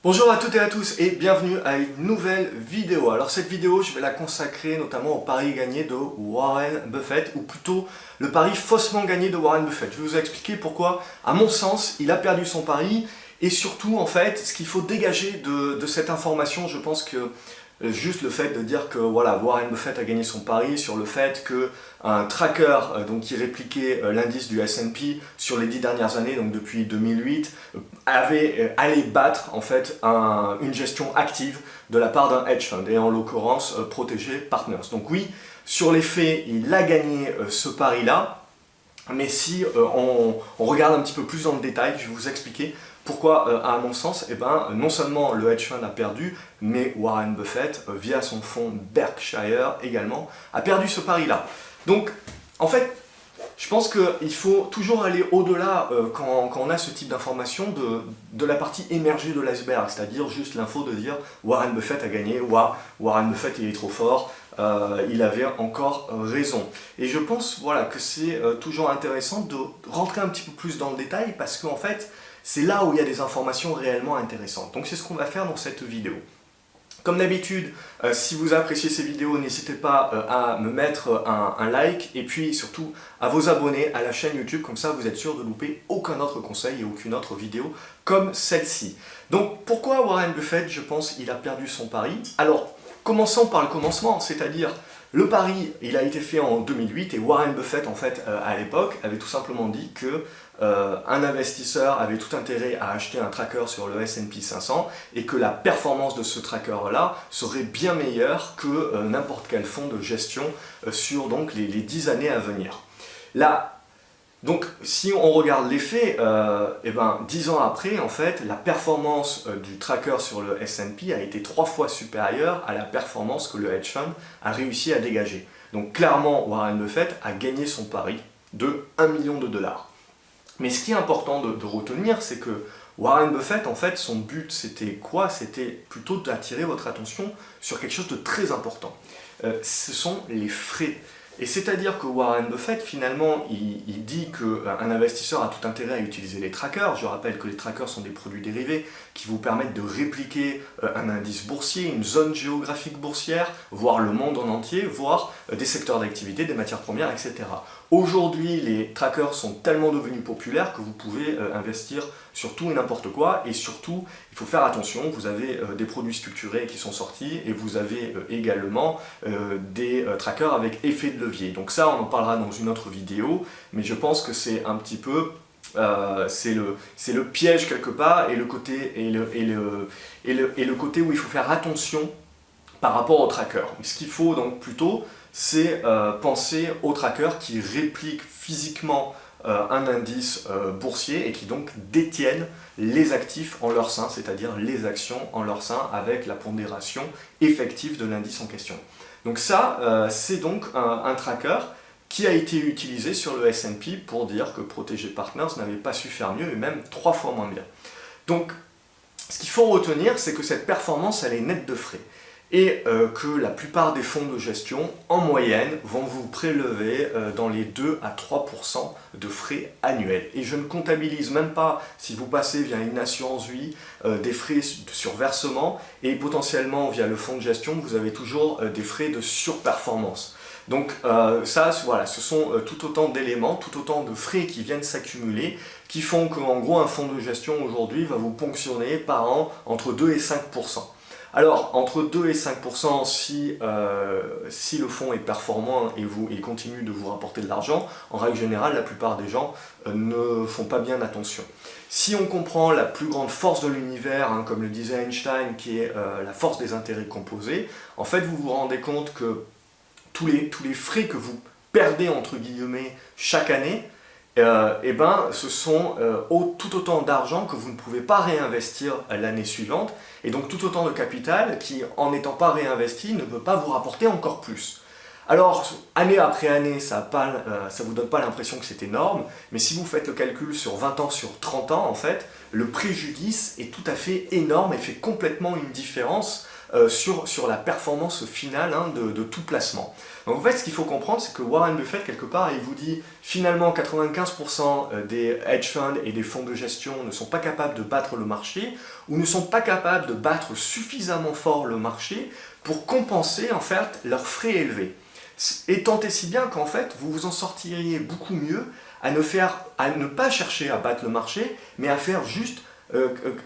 Bonjour à toutes et à tous et bienvenue à une nouvelle vidéo. Alors cette vidéo, je vais la consacrer notamment au pari gagné de Warren Buffett, ou plutôt le pari faussement gagné de Warren Buffett. Je vais vous expliquer pourquoi, à mon sens, il a perdu son pari et surtout, en fait, ce qu'il faut dégager de cette information. Je pense que juste le fait de dire que voilà, Warren Buffett a gagné son pari sur le fait qu'un tracker donc, qui répliquait l'indice du S&P sur les 10 dernières années, donc depuis 2008, allait battre en fait une gestion active de la part d'un hedge fund, et en l'occurrence Protégé Partners. Donc oui, sur les faits, il a gagné ce pari-là, mais si on regarde un petit peu plus dans le détail, je vais vous expliquer pourquoi, à mon sens, non seulement le hedge fund a perdu, mais Warren Buffett, via son fonds Berkshire également, a perdu ce pari-là. Donc, en fait, je pense qu'il faut toujours aller au-delà quand on a ce type d'information de la partie émergée de l'iceberg, c'est-à-dire juste l'info de dire Warren Buffett a gagné, Warren Buffett il est trop fort, il avait encore raison. Et je pense voilà, que c'est toujours intéressant de rentrer un petit peu plus dans le détail parce qu'en fait, c'est là où il y a des informations réellement intéressantes. Donc c'est ce qu'on va faire dans cette vidéo. Comme d'habitude, si vous appréciez ces vidéos, n'hésitez pas à me mettre un like et puis surtout à vous abonner à la chaîne YouTube, comme ça vous êtes sûr de louper aucun autre conseil et aucune autre vidéo comme celle-ci. Donc pourquoi Warren Buffett, je pense, il a perdu son pari? Alors, commençons par le commencement, c'est-à-dire le pari, il a été fait en 2008 et Warren Buffett, en fait, à l'époque, avait tout simplement dit que un investisseur avait tout intérêt à acheter un tracker sur le S&P 500 et que la performance de ce tracker-là serait bien meilleure que n'importe quel fonds de gestion sur donc, les 10 années à venir. Là, donc, si on regarde les faits, 10 ans après, en fait, la performance du tracker sur le S&P a été 3 fois supérieure à la performance que le hedge fund a réussi à dégager. Donc, clairement, Warren Buffett a gagné son pari de 1 million de dollars. Mais ce qui est important de retenir, c'est que Warren Buffett, en fait, son but, c'était quoi? C'était plutôt d'attirer votre attention sur quelque chose de très important. Ce sont les frais. Et c'est-à-dire que Warren Buffett, finalement, il dit qu'un investisseur a tout intérêt à utiliser les trackers. Je rappelle que les trackers sont des produits dérivés qui vous permettent de répliquer un indice boursier, une zone géographique boursière, voire le monde en entier, voire des secteurs d'activité, des matières premières, etc. Aujourd'hui, les trackers sont tellement devenus populaires que vous pouvez investir sur tout et n'importe quoi, et surtout, il faut faire attention, vous avez des produits structurés qui sont sortis, et vous avez également des trackers avec effet de levier. Donc ça, on en parlera dans une autre vidéo, mais je pense que c'est un petit peu c'est le piège quelque part et le côté, côté où il faut faire attention par rapport au tracker. Ce qu'il faut donc plutôt, c'est penser aux trackers qui répliquent physiquement un indice boursier et qui donc détiennent les actifs en leur sein, c'est-à-dire les actions en leur sein avec la pondération effective de l'indice en question. Donc ça, c'est donc un tracker qui a été utilisé sur le S&P pour dire que Protégé Partners n'avait pas su faire mieux et même 3 fois moins bien. Donc, ce qu'il faut retenir, c'est que cette performance, elle est nette de frais. Et que la plupart des fonds de gestion, en moyenne, vont vous prélever dans les 2 à 3% de frais annuels. Et je ne comptabilise même pas, si vous passez via une assurance vie, des frais sur versement, et potentiellement via le fonds de gestion, vous avez toujours des frais de surperformance. Donc ça, voilà, ce sont tout autant d'éléments, tout autant de frais qui viennent s'accumuler, qui font qu'en gros, un fonds de gestion aujourd'hui va vous ponctionner par an entre 2 et 5%. Alors, entre 2 et 5%, si le fonds est performant et il continue de vous rapporter de l'argent, en règle générale, la plupart des gens ne font pas bien attention. Si on comprend la plus grande force de l'univers, hein, comme le disait Einstein, qui est la force des intérêts composés, en fait, vous vous rendez compte que tous les frais que vous perdez, entre guillemets, chaque année, ce sont tout autant d'argent que vous ne pouvez pas réinvestir l'année suivante, et donc tout autant de capital qui, en n'étant pas réinvesti, ne peut pas vous rapporter encore plus. Alors, année après année, ça ne vous donne pas l'impression que c'est énorme, mais si vous faites le calcul sur 20 ans, sur 30 ans, en fait, le préjudice est tout à fait énorme et fait complètement une différence sur la performance finale de tout placement. Donc en fait, ce qu'il faut comprendre, c'est que Warren Buffett, quelque part, il vous dit finalement 95% des hedge funds et des fonds de gestion ne sont pas capables de battre le marché ou ne sont pas capables de battre suffisamment fort le marché pour compenser en fait leurs frais élevés. Et tant et si bien qu'en fait, vous vous en sortiriez beaucoup mieux à ne pas chercher à battre le marché, mais à faire juste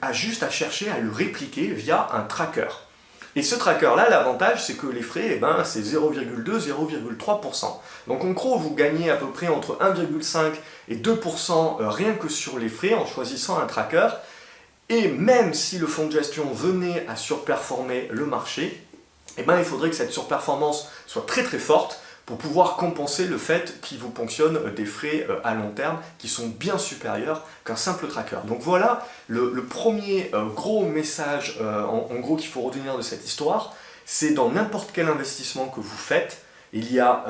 à chercher à le répliquer via un tracker. Et ce tracker-là, l'avantage, c'est que les frais, c'est 0,2-0,3%. Donc en gros, vous gagnez à peu près entre 1,5 et 2% rien que sur les frais en choisissant un tracker. Et même si le fonds de gestion venait à surperformer le marché, il faudrait que cette surperformance soit très très forte pour pouvoir compenser le fait qu'il vous ponctionne des frais à long terme qui sont bien supérieurs qu'un simple tracker. Donc voilà le premier gros message en gros qu'il faut retenir de cette histoire, c'est dans n'importe quel investissement que vous faites, il y a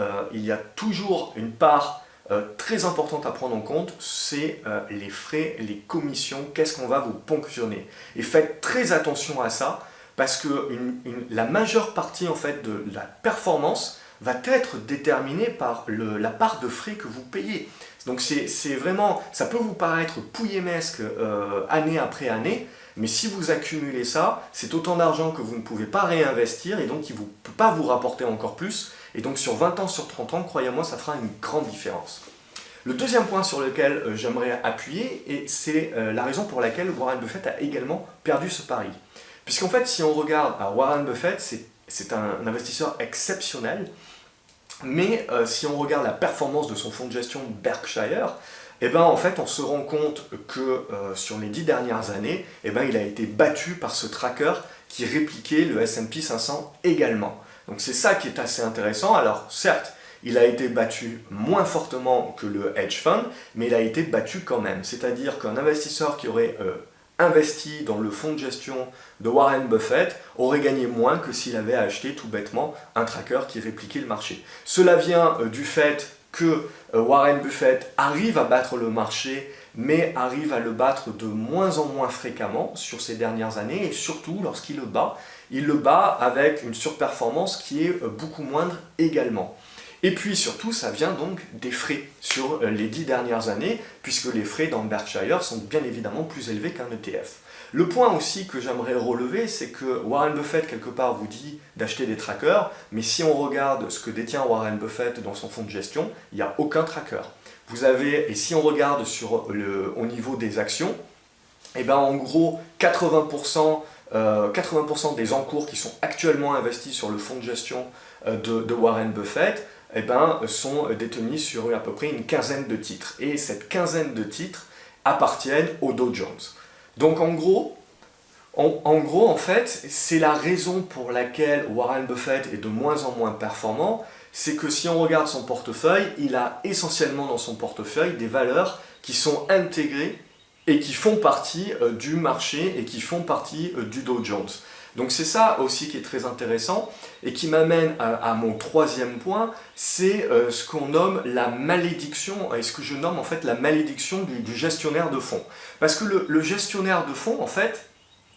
toujours une part très importante à prendre en compte, c'est les frais, les commissions, qu'est-ce qu'on va vous ponctionner. Et faites très attention à ça, parce que la majeure partie en fait, de la performance va être déterminée par la part de frais que vous payez. Donc c'est vraiment, ça peut vous paraître pouillemesque année après année, mais si vous accumulez ça, c'est autant d'argent que vous ne pouvez pas réinvestir et donc qui ne peut pas vous rapporter encore plus. Et donc sur 20 ans, sur 30 ans, croyez-moi, ça fera une grande différence. Le deuxième point sur lequel j'aimerais appuyer, et c'est la raison pour laquelle Warren Buffett a également perdu ce pari. Puisqu'en fait, si on regarde Warren Buffett, c'est un investisseur exceptionnel, mais si on regarde la performance de son fonds de gestion Berkshire, en fait, on se rend compte que sur les 10 dernières années, il a été battu par ce tracker qui répliquait le S&P 500 également. Donc c'est ça qui est assez intéressant. Alors certes, il a été battu moins fortement que le hedge fund, mais il a été battu quand même. C'est-à-dire qu'un investisseur qui aurait investi dans le fonds de gestion de Warren Buffett aurait gagné moins que s'il avait acheté tout bêtement un tracker qui répliquait le marché. Cela vient du fait que Warren Buffett arrive à battre le marché, mais arrive à le battre de moins en moins fréquemment sur ces dernières années, et surtout lorsqu'il il le bat avec une surperformance qui est beaucoup moindre également. Et puis surtout, ça vient donc des frais sur les 10 dernières années, puisque les frais dans Berkshire sont bien évidemment plus élevés qu'un ETF. Le point aussi que j'aimerais relever, c'est que Warren Buffett, quelque part, vous dit d'acheter des trackers, mais si on regarde ce que détient Warren Buffett dans son fonds de gestion, il n'y a aucun tracker. Vous avez, et si on regarde au niveau des actions, en gros, 80% des encours qui sont actuellement investis sur le fonds de gestion de Warren Buffett sont détenus sur à peu près une quinzaine de titres. Et cette quinzaine de titres appartiennent au Dow Jones. Donc en gros, en fait, c'est la raison pour laquelle Warren Buffett est de moins en moins performant, c'est que si on regarde son portefeuille, il a essentiellement dans son portefeuille des valeurs qui sont intégrées et qui font partie du marché et qui font partie du Dow Jones. Donc c'est ça aussi qui est très intéressant et qui m'amène à mon troisième point, c'est ce qu'on nomme la malédiction, et ce que je nomme en fait la malédiction du gestionnaire de fonds. Parce que le gestionnaire de fonds, en fait,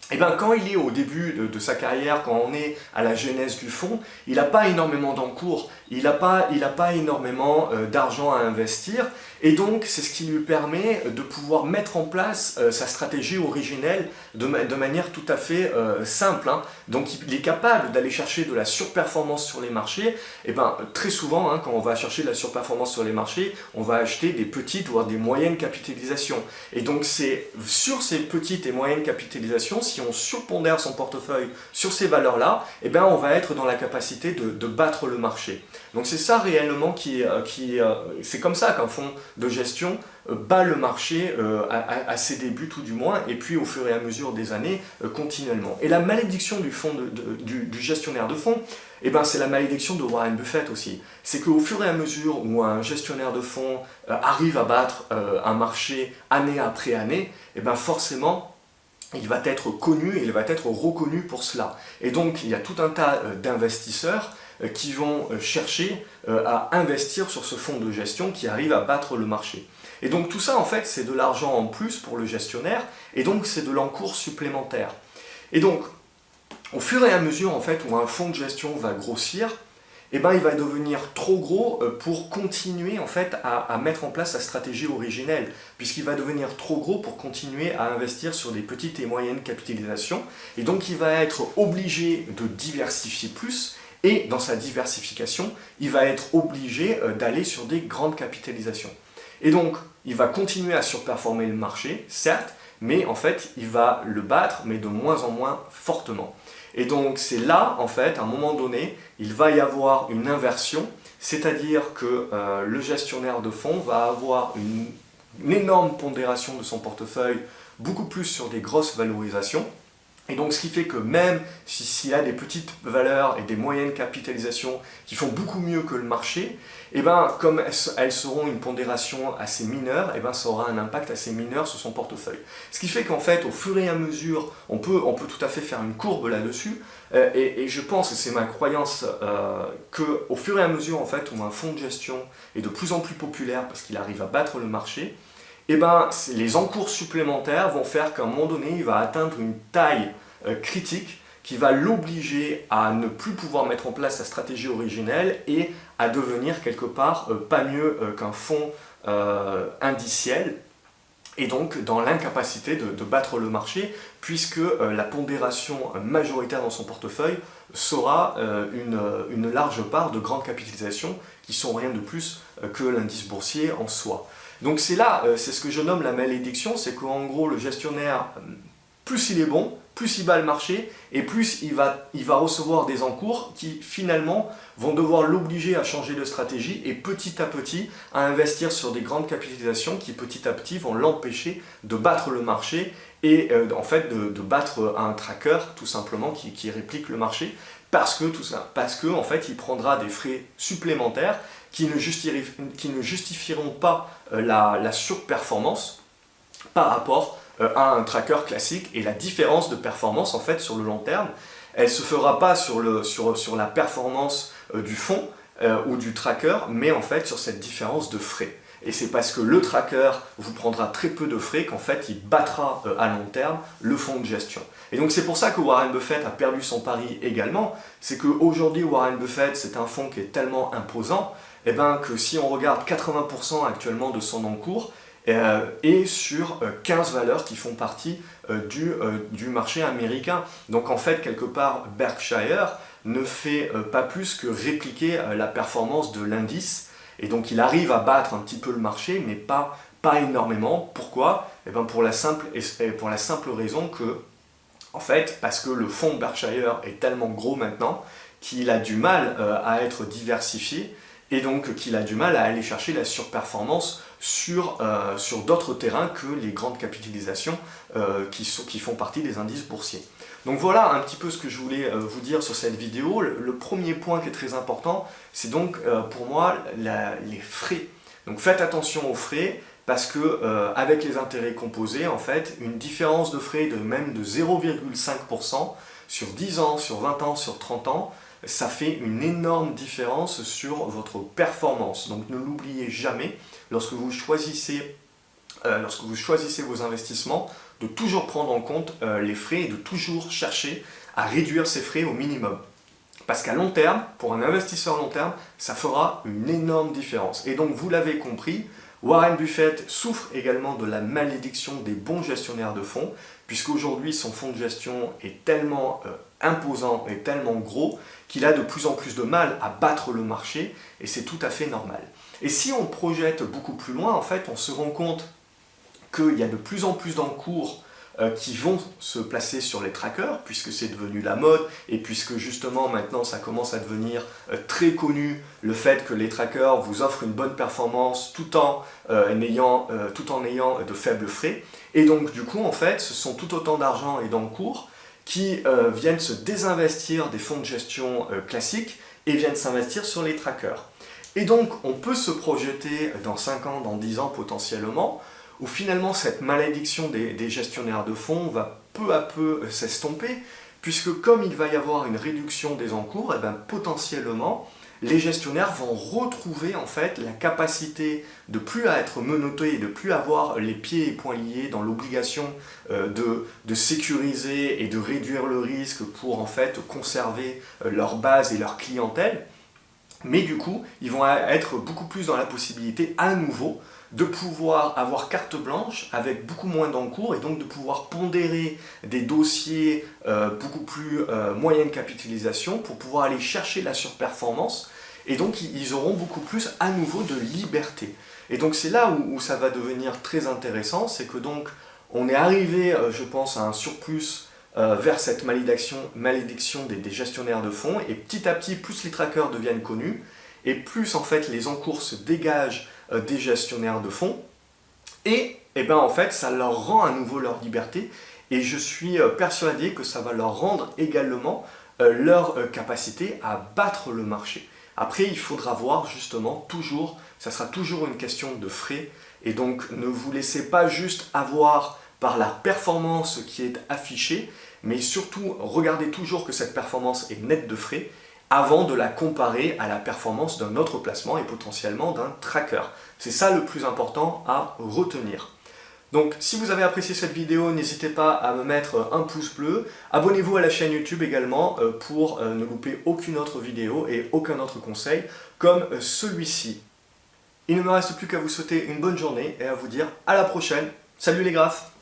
quand il est au début de sa carrière, quand on est à la genèse du fonds, il n'a pas énormément d'encours, il n'a pas énormément d'argent à investir, et donc c'est ce qui lui permet de pouvoir mettre en place sa stratégie originelle de manière tout à fait simple. Donc il est capable d'aller chercher de la surperformance sur les marchés, et très souvent quand on va chercher de la surperformance sur les marchés, on va acheter des petites voire des moyennes capitalisations. Et donc c'est sur ces petites et moyennes capitalisations, si on surpondère son portefeuille sur ces valeurs-là, on va être dans la capacité de battre le marché. Donc c'est ça réellement c'est comme ça qu'un fonds de gestion bat le marché à ses débuts tout du moins, et puis au fur et à mesure des années continuellement. Et la malédiction du gestionnaire de fonds, c'est la malédiction de Warren Buffett aussi. C'est qu'au fur et à mesure où un gestionnaire de fonds arrive à battre un marché année après année, forcément il va être connu et il va être reconnu pour cela. Et donc il y a tout un tas d'investisseurs qui vont chercher à investir sur ce fonds de gestion qui arrive à battre le marché. Et donc tout ça en fait c'est de l'argent en plus pour le gestionnaire, et donc c'est de l'encours supplémentaire. Et donc au fur et à mesure en fait, où un fonds de gestion va grossir, eh ben, il va devenir trop gros pour continuer en fait, à mettre en place sa stratégie originelle, puisqu'il va devenir trop gros pour continuer à investir sur des petites et moyennes capitalisations, et donc il va être obligé de diversifier plus, et dans sa diversification, il va être obligé d'aller sur des grandes capitalisations. Et donc, il va continuer à surperformer le marché, certes, mais en fait, il va le battre, mais de moins en moins fortement. Et donc, c'est là, en fait, à un moment donné, il va y avoir une inversion, c'est-à-dire que le gestionnaire de fonds va avoir une énorme pondération de son portefeuille, beaucoup plus sur des grosses valorisations. Et donc, ce qui fait que même s'il a des petites valeurs et des moyennes capitalisations qui font beaucoup mieux que le marché, et ben, comme elles seront une pondération assez mineure, et ben, ça aura un impact assez mineur sur son portefeuille. Ce qui fait qu'en fait, au fur et à mesure, on peut tout à fait faire une courbe là-dessus, et je pense, et c'est ma croyance, qu'au fur et à mesure en fait, où un fonds de gestion est de plus en plus populaire parce qu'il arrive à battre le marché, eh ben, les encours supplémentaires vont faire qu'à un moment donné, il va atteindre une taille critique qui va l'obliger à ne plus pouvoir mettre en place sa stratégie originelle et à devenir quelque part pas mieux qu'un fonds indiciel, et donc dans l'incapacité de battre le marché, puisque la pondération majoritaire dans son portefeuille sera une large part de grandes capitalisations qui sont rien de plus que l'indice boursier en soi. Donc c'est là, c'est ce que je nomme la malédiction, c'est qu'en gros le gestionnaire, plus il est bon, plus il bat le marché, et plus il va recevoir des encours qui finalement vont devoir l'obliger à changer de stratégie et petit à petit à investir sur des grandes capitalisations qui petit à petit vont l'empêcher de battre le marché et en fait de battre un tracker tout simplement qui réplique le marché parce que en fait il prendra des frais supplémentaires qui ne justifieront pas la surperformance par rapport à un tracker classique, et la différence de performance en fait sur le long terme, elle ne se fera pas sur la performance du fonds ou du tracker, mais en fait sur cette différence de frais. Et c'est parce que le tracker vous prendra très peu de frais qu'en fait il battra à long terme le fonds de gestion. Et donc c'est pour ça que Warren Buffett a perdu son pari également, c'est qu'aujourd'hui Warren Buffett c'est un fonds qui est tellement imposant, et ben, que si on regarde 80% actuellement de son encours est sur 15 valeurs qui font partie du marché américain. Donc en fait, quelque part, Berkshire ne fait pas plus que répliquer la performance de l'indice, et donc il arrive à battre un petit peu le marché, mais pas énormément. Pourquoi? Eh ben pour la simple raison que, en fait, parce que le fonds Berkshire est tellement gros maintenant qu'il a du mal à être diversifié, et donc qu'il a du mal à aller chercher la surperformance sur d'autres terrains que les grandes capitalisations qui font partie des indices boursiers. Donc voilà un petit peu ce que je voulais vous dire sur cette vidéo. Le premier point qui est très important, c'est donc pour moi les frais. Donc faites attention aux frais, parce que avec les intérêts composés, en fait, une différence de frais même de 0,5% sur 10 ans, sur 20 ans, sur 30 ans, ça fait une énorme différence sur votre performance. Donc ne l'oubliez jamais, lorsque vous choisissez vos investissements, de toujours prendre en compte les frais et de toujours chercher à réduire ces frais au minimum. Parce qu'à long terme, pour un investisseur long terme, ça fera une énorme différence. Et donc vous l'avez compris, Warren Buffett souffre également de la malédiction des bons gestionnaires de fonds, puisqu'aujourd'hui son fonds de gestion est tellement imposant et tellement gros qu'il a de plus en plus de mal à battre le marché, et c'est tout à fait normal. Et si on projette beaucoup plus loin, en fait, on se rend compte qu'il y a de plus en plus d'encours qui vont se placer sur les trackers, puisque c'est devenu la mode, et puisque justement maintenant ça commence à devenir très connu, le fait que les trackers vous offrent une bonne performance tout en ayant de faibles frais. Et donc du coup, en fait, ce sont tout autant d'argent et d'encours qui viennent se désinvestir des fonds de gestion classiques et viennent s'investir sur les trackers. Et donc on peut se projeter dans 5 ans, dans 10 ans potentiellement, où finalement cette malédiction des gestionnaires de fonds va peu à peu s'estomper, puisque comme il va y avoir une réduction des encours, et bien potentiellement, les gestionnaires vont retrouver en fait la capacité de plus à être menottés et de plus avoir les pieds et poings liés dans l'obligation de sécuriser et de réduire le risque pour en fait conserver leur base et leur clientèle. Mais du coup, ils vont être beaucoup plus dans la possibilité à nouveau de pouvoir avoir carte blanche avec beaucoup moins d'encours et donc de pouvoir pondérer des dossiers beaucoup plus moyenne capitalisation pour pouvoir aller chercher la surperformance et donc ils auront beaucoup plus à nouveau de liberté. Et donc c'est là où ça va devenir très intéressant, c'est que donc on est arrivé, je pense, à un surplus vers cette malédiction des gestionnaires de fonds et petit à petit, plus les trackers deviennent connus et plus en fait les encours se dégagent des gestionnaires de fonds et ben en fait ça leur rend à nouveau leur liberté et je suis persuadé que ça va leur rendre également leur capacité à battre le marché. Après il faudra voir justement toujours, ça sera toujours une question de frais et donc ne vous laissez pas juste avoir par la performance qui est affichée, mais surtout regardez toujours que cette performance est nette de frais avant de la comparer à la performance d'un autre placement et potentiellement d'un tracker. C'est ça le plus important à retenir. Donc si vous avez apprécié cette vidéo, n'hésitez pas à me mettre un pouce bleu. Abonnez-vous à la chaîne YouTube également pour ne louper aucune autre vidéo et aucun autre conseil comme celui-ci. Il ne me reste plus qu'à vous souhaiter une bonne journée et à vous dire à la prochaine. Salut les graphes!